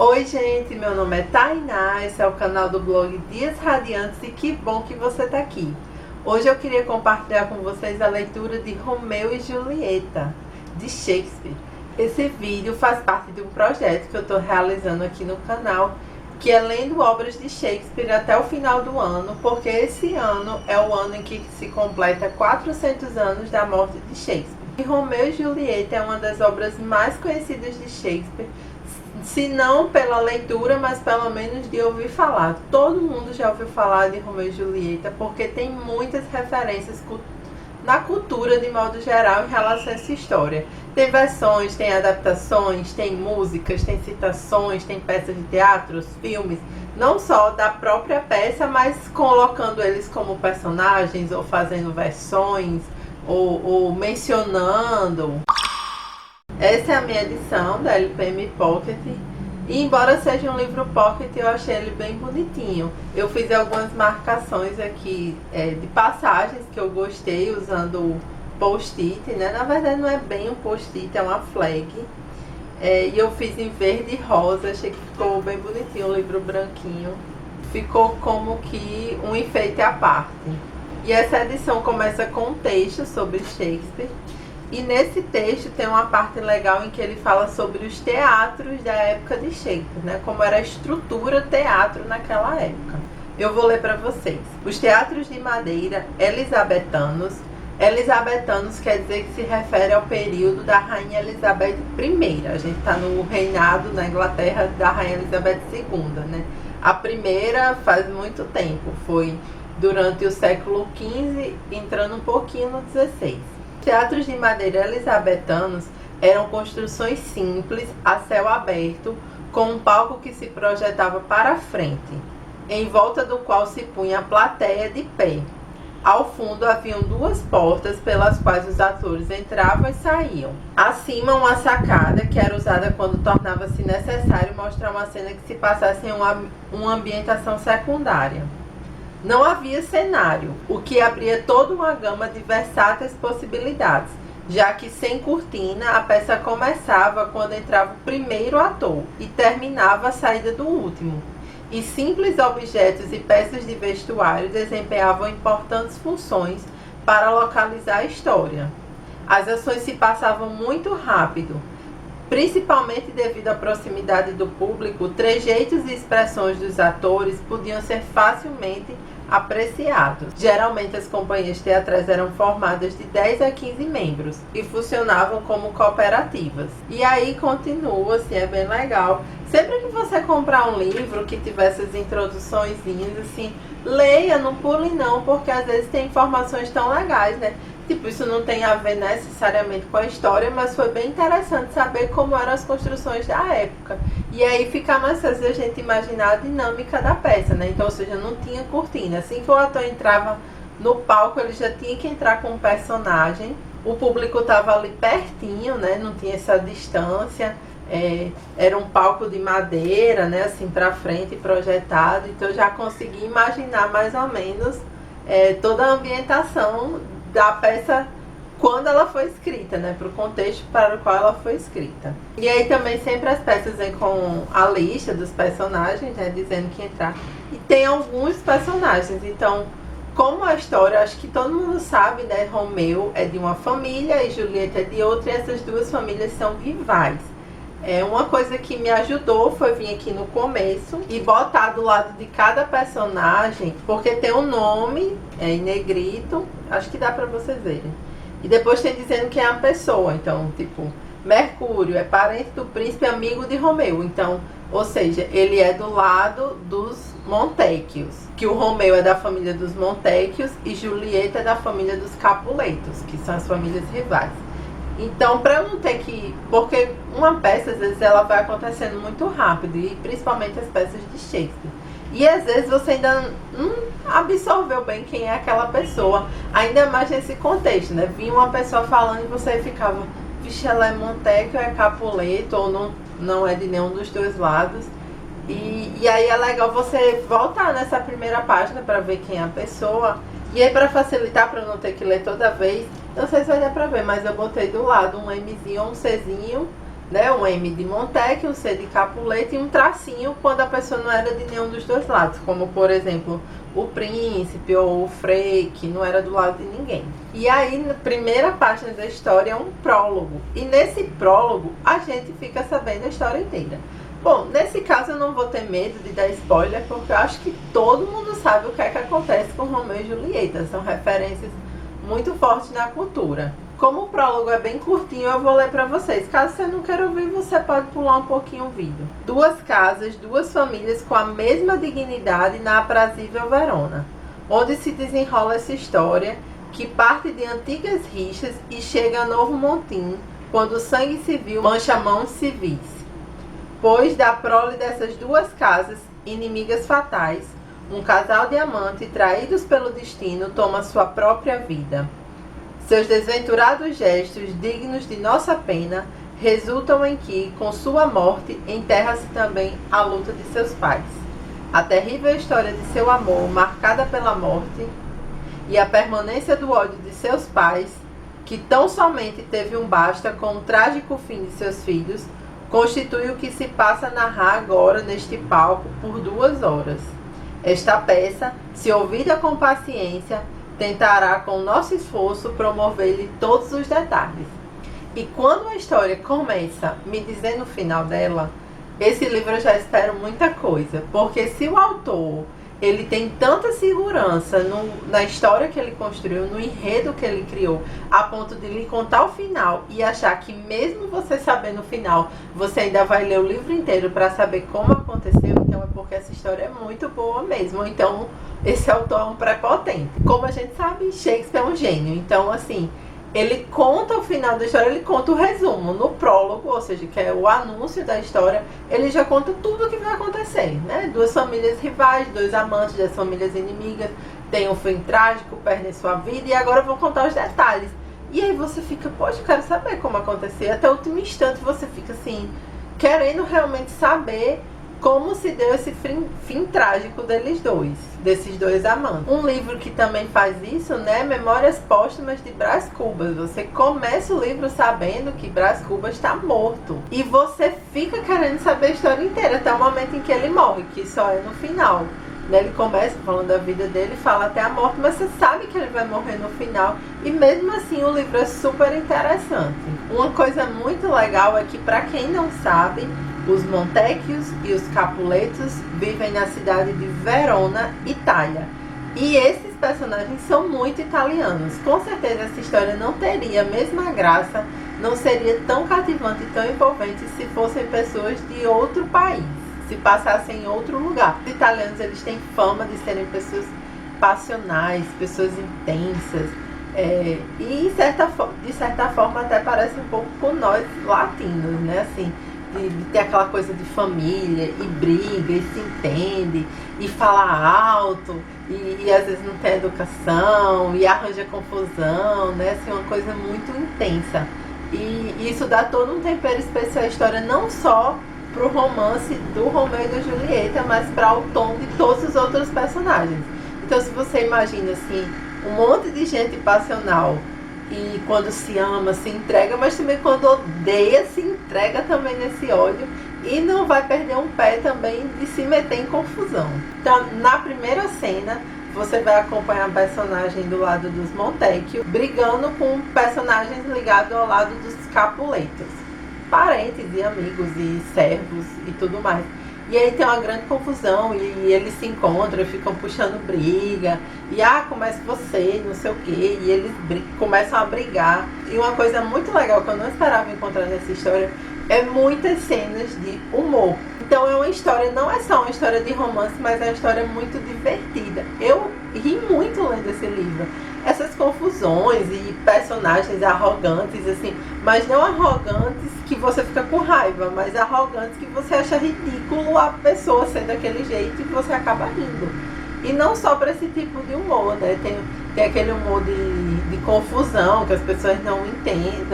Oi gente, meu nome é Tainá, esse é o canal do blog Dias Radiantes e que bom que você está aqui. Hoje eu queria compartilhar com vocês a leitura de Romeu e Julieta, de Shakespeare. Esse vídeo faz parte de um projeto que eu estou realizando aqui no canal, que é lendo obras de Shakespeare até o final do ano, porque esse ano é o ano em que se completa 400 anos da morte de Shakespeare. E Romeu e Julieta é uma das obras mais conhecidas de Shakespeare, se não pela leitura, mas pelo menos de ouvir falar. Todo mundo já ouviu falar de Romeu e Julieta, porque tem muitas referências na cultura de modo geral em relação a essa história. Tem versões, tem adaptações, tem músicas, tem citações, tem peças de teatro, filmes, não só da própria peça, mas colocando eles como personagens, ou fazendo versões, ou mencionando. Essa é a minha edição da LPM Pocket, e embora seja um livro pocket, eu achei ele bem bonitinho. Eu fiz algumas marcações aqui de passagens que eu gostei, usando post-it, né? Na verdade não é bem um post-it, é uma flag. E eu fiz em verde e rosa, achei que ficou bem bonitinho, o livro branquinho. Ficou como que um enfeite à parte. E essa edição começa com um texto sobre Shakespeare. E nesse texto tem uma parte legal em que ele fala sobre os teatros da época de Shakespeare, né? Como era a estrutura teatro naquela época. Eu vou ler para vocês. Os teatros de madeira elisabetanos. Elisabetanos quer dizer que se refere ao período da Rainha Elizabeth I. A gente está no reinado na Inglaterra da Rainha Elizabeth II, né? A primeira faz muito tempo, foi durante o século XV, entrando um pouquinho no XVI. Teatros de madeira elisabetanos eram construções simples, a céu aberto, com um palco que se projetava para a frente, em volta do qual se punha a plateia de pé. Ao fundo haviam duas portas pelas quais os atores entravam e saíam. Acima, uma sacada, que era usada quando tornava-se necessário mostrar uma cena que se passasse em uma ambientação secundária. Não havia cenário, o que abria toda uma gama de versáteis possibilidades, já que sem cortina a peça começava quando entrava o primeiro ator e terminava a saída do último. E simples objetos e peças de vestuário desempenhavam importantes funções para localizar a história. As ações se passavam muito rápido, principalmente devido à proximidade do público. Trejeitos e expressões dos atores podiam ser facilmente apreciados. Geralmente as companhias teatrais eram formadas de 10 a 15 membros e funcionavam como cooperativas. E aí continua, assim, é bem legal. Sempre que você comprar um livro que tiver essas introduçõezinhas, assim, leia, não pule não, porque às vezes tem informações tão legais, né? Tipo, isso não tem a ver necessariamente com a história, mas foi bem interessante saber como eram as construções da época. E aí fica mais fácil a gente imaginar a dinâmica da peça, né? Então, ou seja, não tinha cortina. Assim que o ator entrava no palco, ele já tinha que entrar com um personagem. O público estava ali pertinho, né? Não tinha essa distância. Era um palco de madeira, né? Assim, pra frente, projetado. Então, eu já consegui imaginar mais ou menos toda a ambientação da peça quando ela foi escrita, né, para o contexto para o qual ela foi escrita. E aí também sempre as peças vêm com a lista dos personagens, né, dizendo que entrar. E tem alguns personagens, então, como a história, acho que todo mundo sabe, né, Romeu é de uma família e Julieta é de outra, e essas duas famílias são rivais. Uma coisa que me ajudou foi vir aqui no começo e botar do lado de cada personagem, porque tem um nome em negrito, acho que dá pra vocês verem. E depois tem dizendo quem é a pessoa, então, tipo, Mercúrio é parente do príncipe, amigo de Romeu, então, ou seja, ele é do lado dos Montecchios, que o Romeu é da família dos Montecchios e Julieta é da família dos Capuletos, que são as famílias rivais. Então, para não ter que... Porque uma peça, às vezes, ela vai acontecendo muito rápido, e principalmente as peças de Shakespeare. E às vezes você ainda não absorveu bem quem é aquela pessoa, ainda mais nesse contexto, né? Vinha uma pessoa falando e você ficava, vixe, ela é Montecchio, é Capuleto, ou não é de nenhum dos dois lados. E aí é legal você voltar nessa primeira página para ver quem é a pessoa. E aí, para facilitar, para não ter que ler toda vez, não sei se vai dar para ver, mas eu botei do lado um Mzinho ou um Czinho né? Um M de Montecchi, um C de Capuleto e um tracinho quando a pessoa não era de nenhum dos dois lados, como por exemplo o príncipe ou o Frei, que não era do lado de ninguém. E aí, na primeira página da história é um prólogo, e nesse prólogo a gente fica sabendo a história inteira. Bom, nesse caso eu não vou ter medo de dar spoiler, porque eu acho que todo mundo sabe o que é que acontece com Romeu e Julieta, são referências muito fortes na cultura. Como o prólogo é bem curtinho, eu vou ler para vocês. Caso você não queira ouvir, você pode pular um pouquinho o vídeo. Duas casas, duas famílias com a mesma dignidade na aprazível Verona, onde se desenrola essa história que parte de antigas rixas e chega a novo montim, quando o sangue civil mancha mãos civis. Pois da prole dessas duas casas, inimigas fatais, um casal de amantes traídos pelo destino toma sua própria vida. Seus desventurados gestos, dignos de nossa pena, resultam em que, com sua morte, enterra-se também a luta de seus pais. A terrível história de seu amor, marcada pela morte, e a permanência do ódio de seus pais, que tão somente teve um basta com o trágico fim de seus filhos, constitui o que se passa a narrar agora neste palco por 2 horas. Esta peça, se ouvida com paciência, tentará com nosso esforço promover-lhe todos os detalhes. E quando a história começa me dizendo o final dela, esse livro eu já espero muita coisa, porque se o autor ele tem tanta segurança na história que ele construiu, no enredo que ele criou, a ponto de lhe contar o final e achar que mesmo você sabendo o final, você ainda vai ler o livro inteiro para saber como aconteceu, então é porque essa história é muito boa mesmo. Então, esse autor é um prepotente. Como a gente sabe, Shakespeare é um gênio. Então, assim, ele conta o final da história, ele conta o resumo. No prólogo, ou seja, que é o anúncio da história, ele já conta tudo o que vai acontecer, né? 2 famílias rivais, 2 amantes das famílias inimigas, tem um fim trágico, perdem sua vida, e agora eu vou contar os detalhes. E aí você fica, poxa, eu quero saber como aconteceu. Até o último instante você fica assim, querendo realmente saber como se deu esse fim trágico desses dois amantes. Um livro que também faz isso, né? Memórias Póstumas de Brás Cubas. Você começa o livro sabendo que Brás Cubas está morto. E você fica querendo saber a história inteira, até o momento em que ele morre, que só é no final. Né? Ele começa falando da vida dele, fala até a morte, mas você sabe que ele vai morrer no final. E mesmo assim o livro é super interessante. Uma coisa muito legal é que, para quem não sabe, os Montecchios e os Capuletos vivem na cidade de Verona, Itália. E esses personagens são muito italianos. Com certeza essa história não teria a mesma graça, não seria tão cativante e tão envolvente se fossem pessoas de outro país, se passassem em outro lugar. Os italianos, eles têm fama de serem pessoas passionais, pessoas intensas. E de certa forma até parece um pouco com nós latinos, né? Assim, de ter aquela coisa de família, e briga, e se entende, e fala alto, e às vezes não tem educação, e arranja confusão, né? Assim, uma coisa muito intensa. E isso dá todo um tempero especial à história, não só pro romance do Romeu e da Julieta, mas para o tom de todos os outros personagens. Então, se você imagina assim, um monte de gente passional, e quando se ama, se entrega, mas também quando odeia, se entrega também nesse ódio, e não vai perder um pé também de se meter em confusão. Então, na primeira cena, você vai acompanhar a personagem do lado dos Montecchio brigando com personagens ligados ao lado dos Capuletos, parentes e amigos e servos e tudo mais. E aí tem uma grande confusão, e eles se encontram, ficam puxando briga, e começa você, não sei o quê, e eles começam a brigar. E uma coisa muito legal que eu não esperava encontrar nessa história é muitas cenas de humor. Então é uma história, não é só uma história de romance, mas é uma história muito divertida. Eu ri muito lendo esse livro. Essas confusões e personagens arrogantes, assim, mas não arrogantes que você fica com raiva, mas arrogantes que você acha ridículo a pessoa ser daquele jeito e que você acaba rindo. E não só para esse tipo de humor, né? Tem aquele humor de confusão, que as pessoas não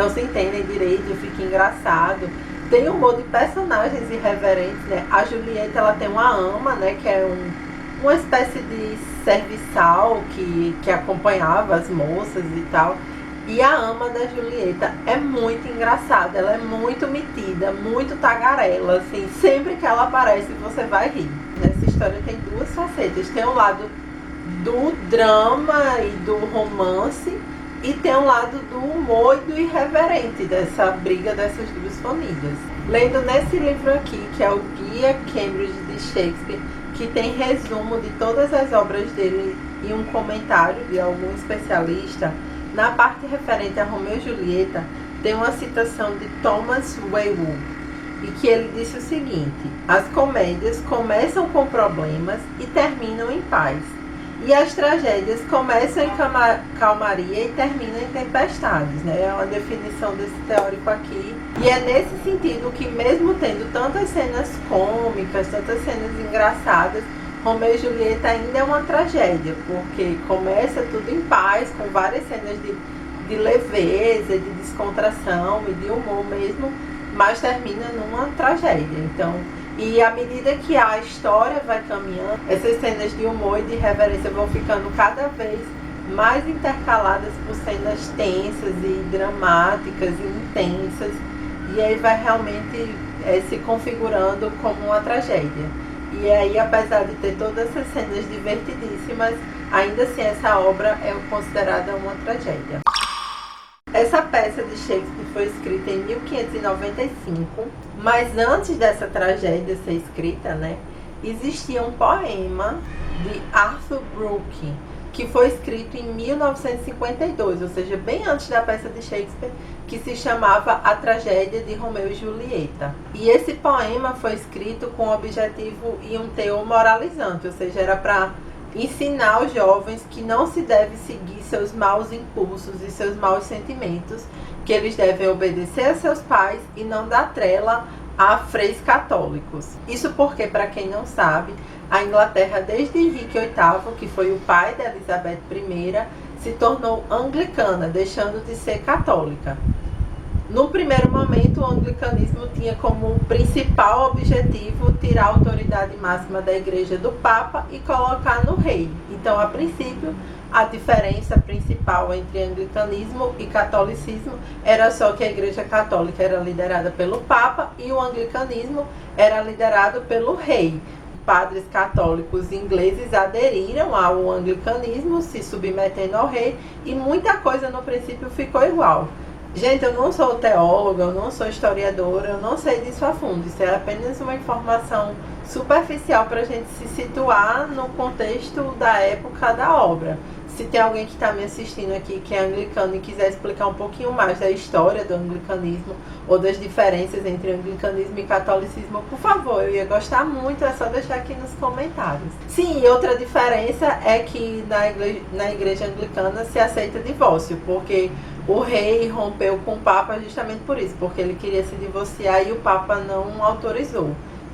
se entendem direito e fica engraçado. Tem humor de personagens irreverentes, né? A Julieta, ela tem uma ama, né? Que é uma espécie de serviçal que acompanhava as moças e tal. E a ama da Julieta é muito engraçada, ela é muito metida, muito tagarela, assim, sempre que ela aparece você vai rir. Nessa história tem duas facetas, tem o lado do drama e do romance e tem um lado do humor e do irreverente dessa briga dessas duas famílias. Lendo nesse livro aqui, que é o Guia Cambridge de Shakespeare, que tem resumo de todas as obras dele e um comentário de algum especialista, na parte referente a Romeu e Julieta, tem uma citação de Thomas Waywood, e que ele disse o seguinte: as comédias começam com problemas e terminam em paz. E as tragédias começam em calmaria e terminam em tempestades, né? É uma definição desse teórico aqui. E é nesse sentido que, mesmo tendo tantas cenas cômicas, tantas cenas engraçadas, Romeu e Julieta ainda é uma tragédia, porque começa tudo em paz, com várias cenas de leveza, de descontração e de humor mesmo, mas termina numa tragédia. Então, e à medida que a história vai caminhando, essas cenas de humor e de reverência vão ficando cada vez mais intercaladas por cenas tensas e dramáticas e intensas, e aí vai realmente se configurando como uma tragédia. E aí, apesar de ter todas essas cenas divertidíssimas, ainda assim essa obra é considerada uma tragédia. Essa peça de Shakespeare foi escrita em 1595, mas antes dessa tragédia ser escrita, né, existia um poema de Arthur Brooke, que foi escrito em 1952, ou seja, bem antes da peça de Shakespeare, que se chamava A Tragédia de Romeu e Julieta. E esse poema foi escrito com o objetivo e um teor moralizante, ou seja, era para ensinar os jovens que não se deve seguir seus maus impulsos e seus maus sentimentos, que eles devem obedecer a seus pais e não dar trela a freis católicos. Isso porque, para quem não sabe, a Inglaterra, desde Henrique VIII, que foi o pai de Elizabeth I, se tornou anglicana, deixando de ser católica. No primeiro momento, o anglicanismo tinha como principal objetivo tirar a autoridade máxima da igreja do Papa e colocar no rei. Então, a princípio, a diferença principal entre anglicanismo e catolicismo era só que a igreja católica era liderada pelo Papa e o anglicanismo era liderado pelo rei. Padres católicos ingleses aderiram ao anglicanismo, se submetendo ao rei, e muita coisa no princípio ficou igual. Gente, eu não sou teóloga, eu não sou historiadora, eu não sei disso a fundo. Isso é apenas uma informação superficial para a gente se situar no contexto da época da obra. Se tem alguém que está me assistindo aqui que é anglicano e quiser explicar um pouquinho mais da história do anglicanismo ou das diferenças entre anglicanismo e catolicismo, por favor, eu ia gostar muito, é só deixar aqui nos comentários. Sim, e outra diferença é que na igreja anglicana se aceita divórcio, porque o rei rompeu com o Papa justamente por isso, porque ele queria se divorciar e o Papa não autorizou.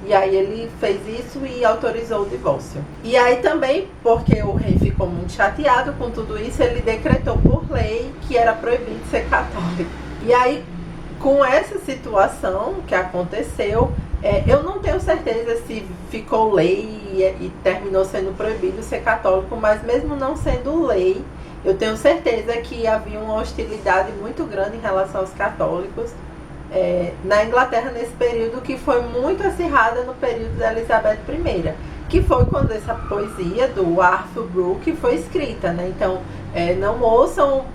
E aí ele fez isso e autorizou o divórcio. E aí também, porque o rei ficou muito chateado com tudo isso, ele decretou por lei que era proibido ser católico. E aí, com essa situação que aconteceu, eu não tenho certeza se ficou lei e terminou sendo proibido ser católico, mas mesmo não sendo lei, eu tenho certeza que havia uma hostilidade muito grande em relação aos católicos na Inglaterra nesse período, que foi muito acirrada no período da Elizabeth I, que foi quando essa poesia do Arthur Brooke foi escrita, né? Então, não ouçam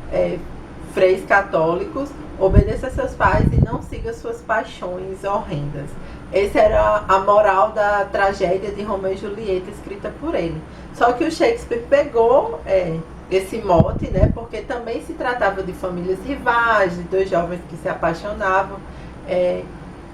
freis católicos, obedeça a seus pais e não siga suas paixões horrendas. Essa era a moral da tragédia de Romeu e Julieta, escrita por ele. Só que o Shakespeare pegou esse mote, né, porque também se tratava de famílias rivais, de dois jovens que se apaixonavam,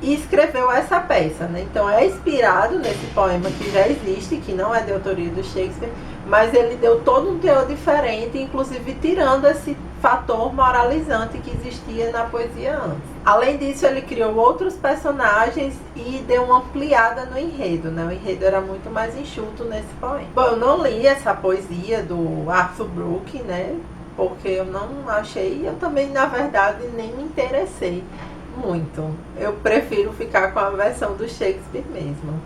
e escreveu essa peça, né? Então é inspirado nesse poema que já existe, que não é de autoria do Shakespeare, mas ele deu todo um teor diferente, inclusive tirando esse fator moralizante que existia na poesia antes. Além disso, ele criou outros personagens e deu uma ampliada no enredo, né? O enredo era muito mais enxuto nesse poema. Bom, eu não li essa poesia do Arthur Brooke, né? Porque eu não achei, eu também, na verdade, nem me interessei muito. Eu prefiro ficar com a versão do Shakespeare mesmo.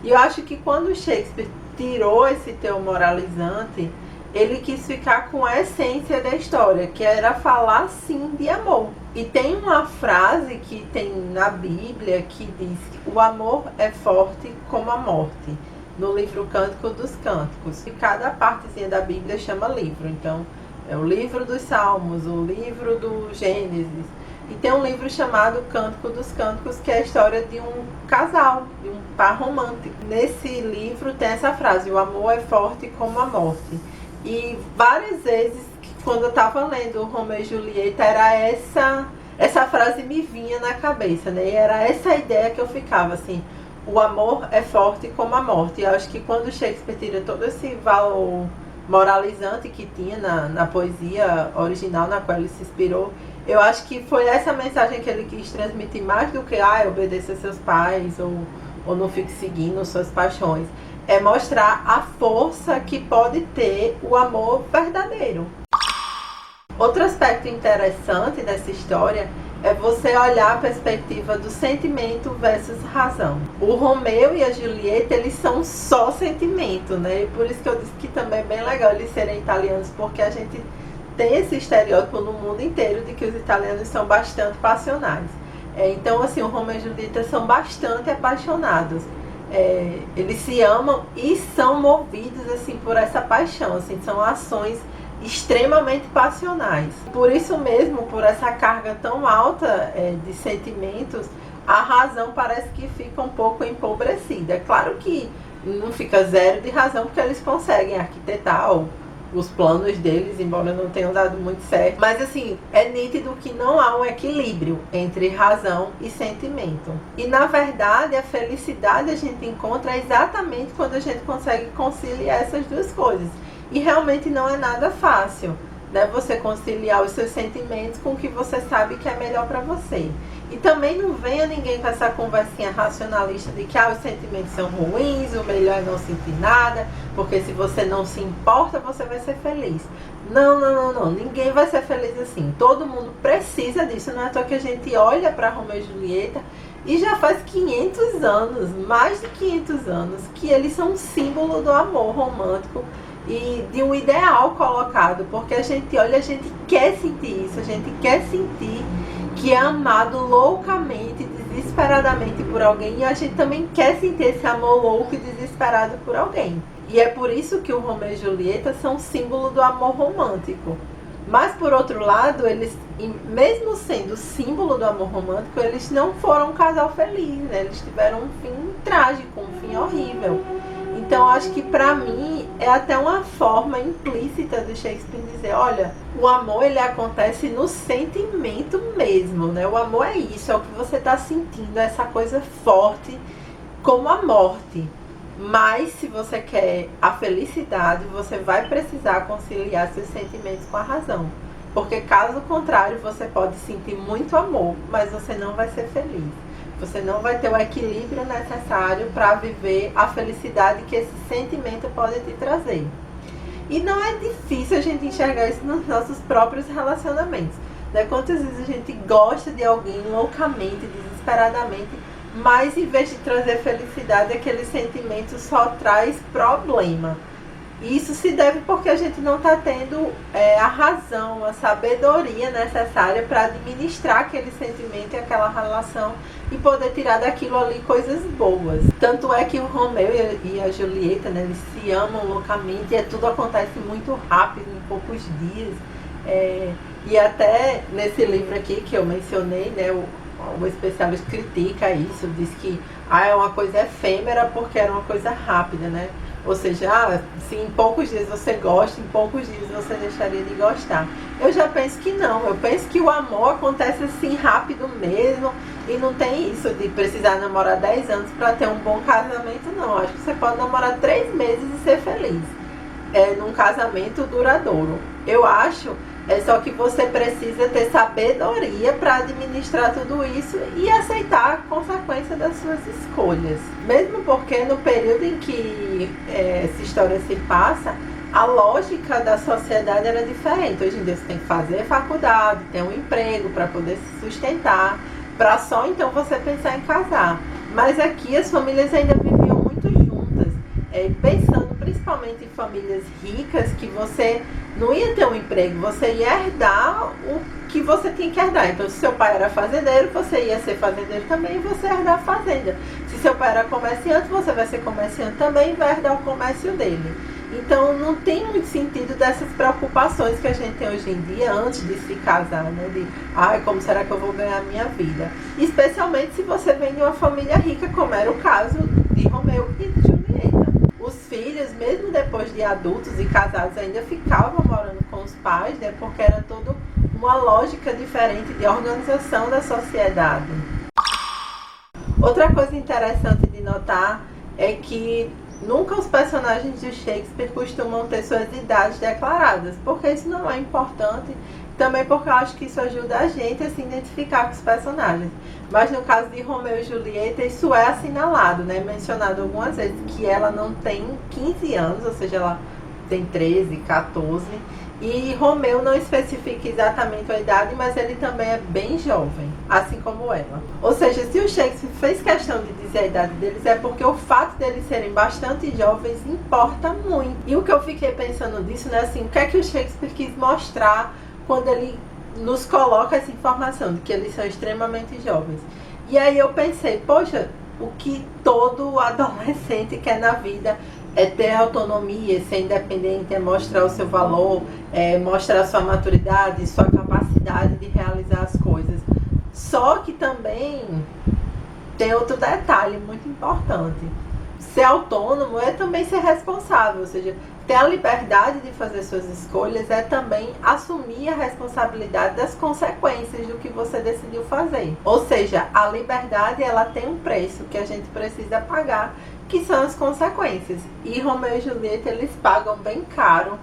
E eu acho que quando o Shakespeare tirou esse teor moralizante, ele quis ficar com a essência da história, que era falar sim de amor. E tem uma frase que tem na Bíblia que diz que o amor é forte como a morte, no livro Cântico dos Cânticos. E cada partezinha da Bíblia chama livro. Então, é o livro dos Salmos, o livro do Gênesis. E tem um livro chamado Cântico dos Cânticos, que é a história de um casal, de um par romântico. Nesse livro tem essa frase, o amor é forte como a morte. E várias vezes, quando eu estava lendo Romeu e Julieta, era essa frase me vinha na cabeça, né? E era essa ideia que eu ficava, assim, o amor é forte como a morte. E eu acho que quando Shakespeare tira todo esse valor moralizante que tinha na poesia original na qual ele se inspirou, eu acho que foi essa mensagem que ele quis transmitir mais do que obedeça seus pais ou não fique seguindo suas paixões. É mostrar a força que pode ter o amor verdadeiro. Outro aspecto interessante dessa história é você olhar a perspectiva do sentimento versus razão. O Romeu e a Julieta, eles são só sentimento, né? E por isso que eu disse que também é bem legal eles serem italianos, porque a gente tem esse estereótipo no mundo inteiro de que os italianos são bastante passionais. Então, assim, o Romeu e a Julieta são bastante apaixonados. Eles se amam e são movidos, assim, por essa paixão, assim, são ações extremamente passionais. Por isso mesmo, por essa carga tão alta de sentimentos, a razão parece que fica um pouco empobrecida. É claro que não fica zero de razão, porque eles conseguem arquitetar os planos deles, embora não tenham dado muito certo. Mas assim, é nítido que não há um equilíbrio entre razão e sentimento. E na verdade, a felicidade a gente encontra exatamente quando a gente consegue conciliar essas duas coisas. E realmente não é nada fácil, né? Você conciliar os seus sentimentos com o que você sabe que é melhor para você. E também não venha ninguém com essa conversinha racionalista de que os sentimentos são ruins, o melhor é não sentir nada, porque se você não se importa, você vai ser feliz. Não. Ninguém vai ser feliz assim. Todo mundo precisa disso. Não é só que a gente olha para Romeu e Julieta e já faz 500 anos, mais de 500 anos, que eles são um símbolo do amor romântico e de um ideal colocado, porque a gente olha, a gente quer sentir isso, a gente quer sentir que é amado loucamente, desesperadamente por alguém, e a gente também quer sentir esse amor louco e desesperado por alguém. E é por isso que o Romeu e Julieta são um símbolo do amor romântico. Mas por outro lado, eles, mesmo sendo símbolo do amor romântico, eles não foram um casal feliz, né? Eles tiveram um fim trágico, um fim horrível. Então, acho que para mim é até uma forma implícita do Shakespeare dizer, olha, o amor ele acontece no sentimento mesmo, né? O amor é isso, é o que você está sentindo, é essa coisa forte como a morte. Mas se você quer a felicidade, você vai precisar conciliar seus sentimentos com a razão. Porque caso contrário, você pode sentir muito amor, mas você não vai ser feliz. Você não vai ter o equilíbrio necessário para viver a felicidade que esse sentimento pode te trazer. E não é difícil a gente enxergar isso nos nossos próprios relacionamentos, né? Quantas vezes a gente gosta de alguém loucamente, desesperadamente, mas em vez de trazer felicidade, aquele sentimento só traz problema. E isso se deve porque a gente não está tendo a razão, a sabedoria necessária para administrar aquele sentimento e aquela relação e poder tirar daquilo ali coisas boas. Tanto é que o Romeu e a Julieta, né, eles se amam loucamente e tudo acontece muito rápido, em poucos dias. E até nesse livro aqui que eu mencionei, né, o especialista critica isso, diz que é uma coisa efêmera porque era uma coisa rápida, né? Ou seja, se em poucos dias você gosta, em poucos dias você deixaria de gostar. Eu já penso que não, eu penso que o amor acontece assim rápido mesmo e não tem isso de precisar namorar 10 anos para ter um bom casamento, não. Acho que você pode namorar 3 meses e ser feliz num casamento duradouro. Eu acho só que você precisa ter sabedoria para administrar tudo isso e aceitar a consequência das suas escolhas. Mesmo porque no período em que essa história se passa, a lógica da sociedade era diferente. Hoje em dia você tem que fazer faculdade, ter um emprego para poder se sustentar, para só então você pensar em casar. Mas aqui as famílias ainda viviam muito juntas, pensando principalmente em famílias ricas, que você não ia ter um emprego, você ia herdar o que você tinha que herdar. Então, se seu pai era fazendeiro, você ia ser fazendeiro também e você ia herdar a fazenda. Se seu pai era comerciante, você vai ser comerciante também e vai herdar o comércio dele. Então, não tem muito sentido dessas preocupações que a gente tem hoje em dia antes de se casar, né? De, ai, como será que eu vou ganhar a minha vida? Especialmente se você vem de uma família rica, como era o caso de Romeu e de Julieta. Os filhos, mesmo depois de adultos e casados, ainda ficavam morando com os pais, né? Porque era toda uma lógica diferente de organização da sociedade. Outra coisa interessante de notar é que nunca os personagens de Shakespeare costumam ter suas idades declaradas, porque isso não é importante, também porque eu acho que isso ajuda a gente a se identificar com os personagens. Mas no caso de Romeu e Julieta, isso é assinalado, né? Mencionado algumas vezes que ela não tem 15 anos, ou seja, ela tem 13, 14. E Romeu não especifica exatamente a idade, mas ele também é bem jovem, assim como ela. Ou seja, se o Shakespeare fez questão de dizer a idade deles, é porque o fato deles serem bastante jovens importa muito. E o que eu fiquei pensando disso, né, assim, o que é que o Shakespeare quis mostrar quando ele nos coloca essa informação de que eles são extremamente jovens? E aí eu pensei, poxa, o que todo adolescente quer na vida é ter autonomia, ser independente, é mostrar o seu valor, é mostrar a sua maturidade, sua capacidade de realizar as coisas. Só que também tem outro detalhe muito importante. Ser autônomo é também ser responsável, ou seja, ter a liberdade de fazer suas escolhas é também assumir a responsabilidade das consequências do que você decidiu fazer. Ou seja, a liberdade ela tem um preço que a gente precisa pagar, que são as consequências. E Romeu e Julieta, eles pagam bem caro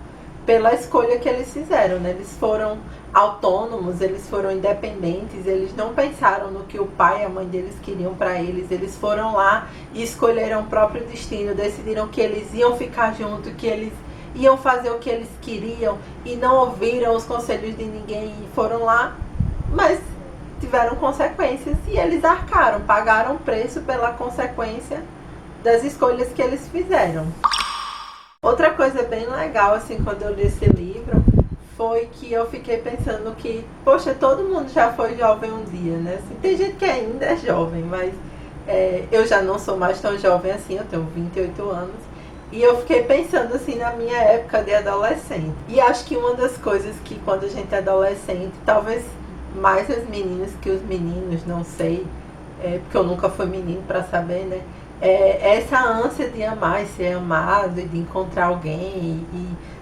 pela escolha que eles fizeram, né? Eles foram autônomos, eles foram independentes, eles não pensaram no que o pai e a mãe deles queriam para eles foram lá e escolheram o próprio destino, decidiram que eles iam ficar juntos, que eles iam fazer o que eles queriam e não ouviram os conselhos de ninguém e foram lá, mas tiveram consequências e eles arcaram, pagaram preço pela consequência das escolhas que eles fizeram. Outra coisa bem legal, assim, quando eu li esse livro, foi que eu fiquei pensando que, poxa, todo mundo já foi jovem um dia, né? Assim, tem gente que ainda é jovem, mas eu já não sou mais tão jovem assim, eu tenho 28 anos. E eu fiquei pensando, assim, na minha época de adolescente. E acho que uma das coisas que, quando a gente é adolescente, talvez mais as meninas que os meninos, não sei, porque eu nunca fui menino para saber, né? Essa ânsia de amar e ser amado e de encontrar alguém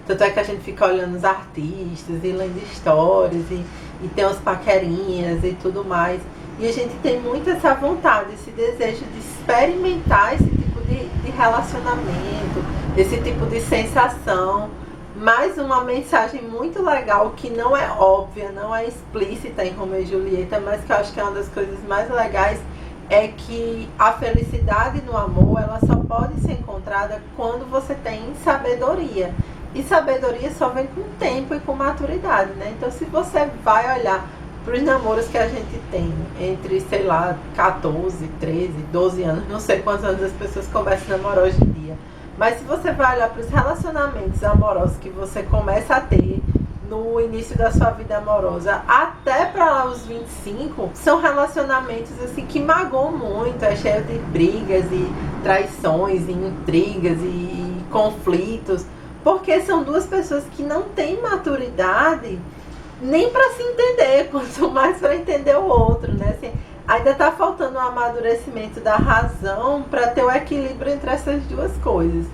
tanto é que a gente fica olhando os artistas e lendo histórias e tem os paquerinhas e tudo mais e a gente tem muito essa vontade, esse desejo de experimentar esse tipo de relacionamento, esse tipo de sensação. Mais uma mensagem muito legal que não é óbvia, não é explícita em Romeu e Julieta, mas que eu acho que é uma das coisas mais legais, é que a felicidade no amor ela só pode ser encontrada quando você tem sabedoria. E sabedoria só vem com tempo e com maturidade, né? Então, se você vai olhar para os namoros que a gente tem entre, sei lá, 14, 13, 12 anos, não sei quantos anos as pessoas começam a namorar hoje em dia, mas se você vai olhar para os relacionamentos amorosos que você começa a ter no início da sua vida amorosa até para os 25, são relacionamentos assim que magoam muito, é cheio de brigas e traições e intrigas e conflitos, porque são duas pessoas que não têm maturidade nem para se entender, quanto mais para entender o outro, né? Assim, ainda está faltando um amadurecimento da razão para ter o equilíbrio entre essas duas coisas.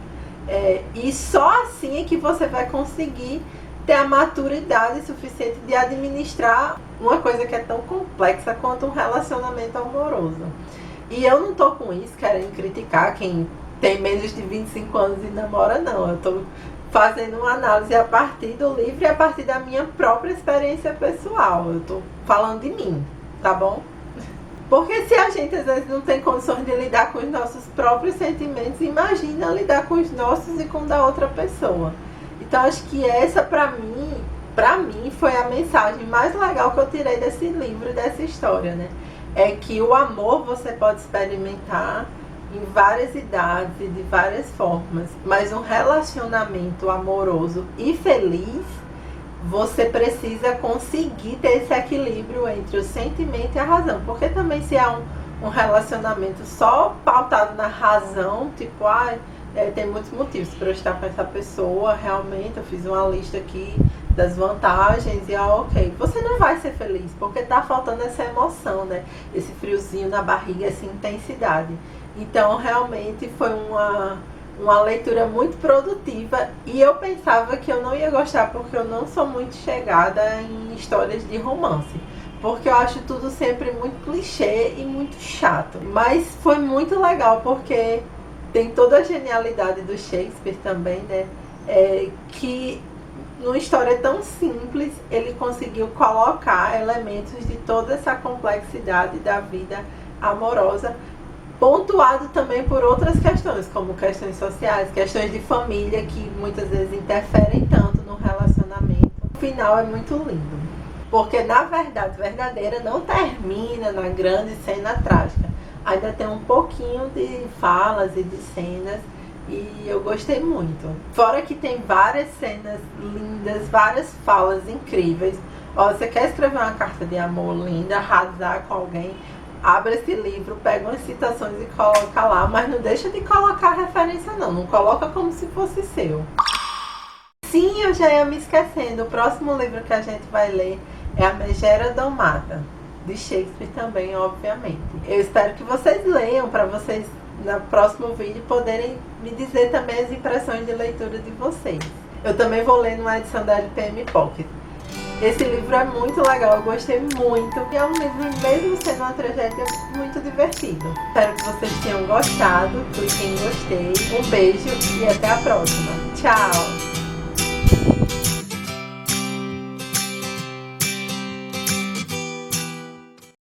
E só assim é que você vai conseguir ter a maturidade suficiente de administrar uma coisa que é tão complexa quanto um relacionamento amoroso. E eu não tô com isso querendo criticar quem tem menos de 25 anos e namora, não. Eu tô fazendo uma análise a partir do livro e a partir da minha própria experiência pessoal. Eu tô falando de mim, tá bom? Porque se a gente às vezes não tem condições de lidar com os nossos próprios sentimentos, imagina lidar com os nossos e com o da outra pessoa. Então acho que essa pra mim foi a mensagem mais legal que eu tirei desse livro, dessa história, né? É que o amor você pode experimentar em várias idades e de várias formas, mas um relacionamento amoroso e feliz, você precisa conseguir ter esse equilíbrio entre o sentimento e a razão. Porque também se há um relacionamento só pautado na razão, tipo, tem muitos motivos para eu estar com essa pessoa, realmente eu fiz uma lista aqui das vantagens e ok, você não vai ser feliz, porque tá faltando essa emoção, né? Esse friozinho na barriga, essa intensidade. Então realmente foi uma leitura muito produtiva e eu pensava que eu não ia gostar porque eu não sou muito chegada em histórias de romance, porque eu acho tudo sempre muito clichê e muito chato. Mas foi muito legal porque tem toda a genialidade do Shakespeare também, né? Que numa história tão simples ele conseguiu colocar elementos de toda essa complexidade da vida amorosa, pontuado também por outras questões, como questões sociais, questões de família, que muitas vezes interferem tanto no relacionamento. O final é muito lindo, porque na verdade verdadeira não termina na grande cena trágica. Ainda tem um pouquinho de falas e de cenas, e eu gostei muito. Fora que tem várias cenas lindas, várias falas incríveis. Ó, você quer escrever uma carta de amor linda, arrasar com alguém, abre esse livro, pega umas citações e coloca lá, mas não deixa de colocar referência não coloca como se fosse seu. Sim, eu já ia me esquecendo, o próximo livro que a gente vai ler é A Megera Domada, de Shakespeare também, obviamente. Eu espero que vocês leiam, para vocês no próximo vídeo poderem me dizer também as impressões de leitura de vocês. Eu também vou ler numa edição da LPM Pocket. Esse livro é muito legal, eu gostei muito. E é um livro, mesmo sendo uma tragédia, muito divertido. Espero que vocês tenham gostado. Clique em gostei. Um beijo e até a próxima. Tchau!